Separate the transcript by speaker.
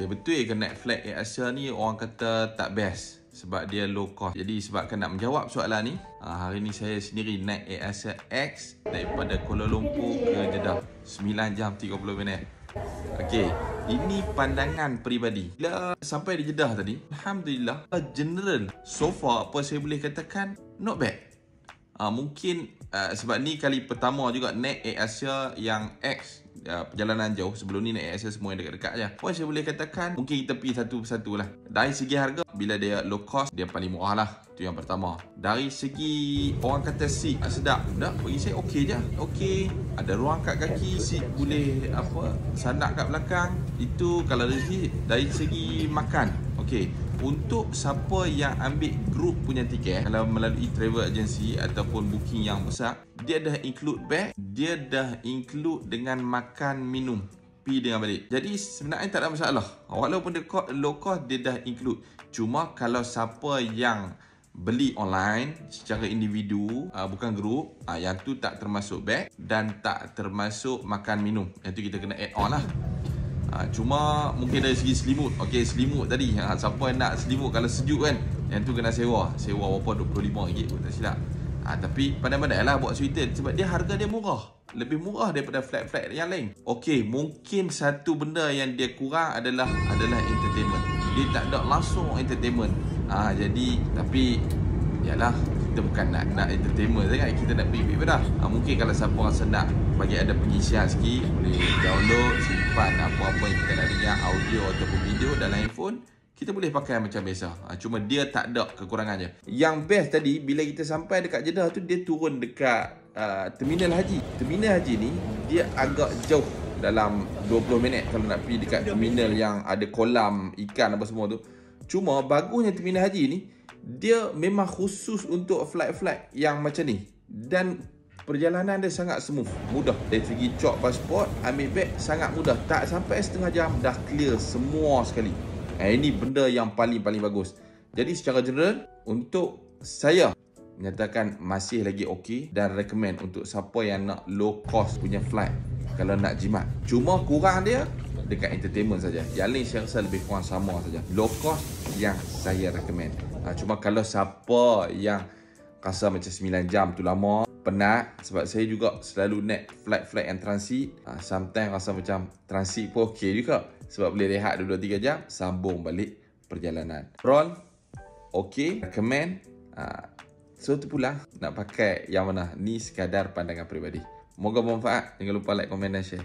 Speaker 1: Okay, betul ke naik flight Air Asia ni orang kata tak best sebab dia low cost. Jadi sebabkan nak menjawab soalan ni, hari ni saya sendiri naik Air Asia X daripada Kuala Lumpur ke Jeddah, 9 jam 30 minit. Okay, ini pandangan peribadi. Bila sampai di Jeddah tadi, Alhamdulillah, general so far apa saya boleh katakan not bad. Mungkin sebab ni kali pertama juga naik Air Asia yang X, perjalanan jauh. Sebelum ni naik Air Asia semua yang dekat-dekat je. Apa saya boleh katakan, mungkin kita pergi satu persatu lah. Dari segi harga, bila dia low cost, dia paling murah lah. Itu yang pertama. Dari segi orang kata seat sedap, dah bagi saya okey je. Okey, ada ruang kat kaki, seat boleh sandak kat belakang. Itu kalau dari segi makan. Okey. Untuk siapa yang ambil group punya tiket, kalau melalui travel agency ataupun booking yang besar, dia dah include bag, dia dah include dengan makan minum, pergi dengan balik. Jadi sebenarnya tak ada masalah. Walaupun dia low cost, dia dah include. Cuma kalau siapa yang beli online secara individu, bukan group, yang tu tak termasuk bag dan tak termasuk makan minum. Yang tu kita kena add on lah. Cuma mungkin dari segi selimut. Okey, selimut tadi, siapa yang nak selimut kalau sejuk kan, yang tu kena sewa berapa, RM25 kot tak silap. Tapi pandai-pandai lah buat sweater sebab dia harga dia murah, lebih murah daripada flight-flight yang lain. Okey, mungkin satu benda yang dia kurang adalah entertainment. Dia tak ada langsung entertainment. Jadi tapi yalah, kita bukan nak entertainment sangat, kita nak pergi dah. Mungkin kalau siapa rasa nak bagi ada pengisian sikit, boleh download, simpan apa-apa yang kita nak dengar, audio ataupun video dalam handphone, kita boleh pakai macam biasa. Cuma dia tak ada kekurangannya. Yang best tadi, bila kita sampai dekat Jeddah tu, dia turun dekat terminal haji. Terminal haji ni dia agak jauh, dalam 20 minit kalau nak pergi dekat terminal yang ada kolam ikan apa semua tu. Cuma bagusnya terminal haji ni, dia memang khusus untuk flight-flight yang macam ni. Dan perjalanan dia sangat smooth, mudah. Dari segi cop pasport, ambil beg sangat mudah. Tak sampai setengah jam dah clear semua sekali. Ini benda yang paling bagus. Jadi secara general, untuk saya menyatakan masih lagi okey dan recommend untuk siapa yang nak low cost punya flight kalau nak jimat. Cuma kurang dia dekat entertainment saja. Yang lain saya rasa lebih kurang sama saja. Low cost yang saya recommend. Cuma kalau siapa yang rasa macam 9 jam tu lama, penat, sebab saya juga selalu naik flight yang transit. Sometimes rasa macam transit pun okey juga sebab boleh rehat 2-3 jam, sambung balik perjalanan. Overall, okey, recommend. So tu pula nak pakai yang mana, ni sekadar pandangan peribadi. Moga bermanfaat. Jangan lupa like, komen dan share.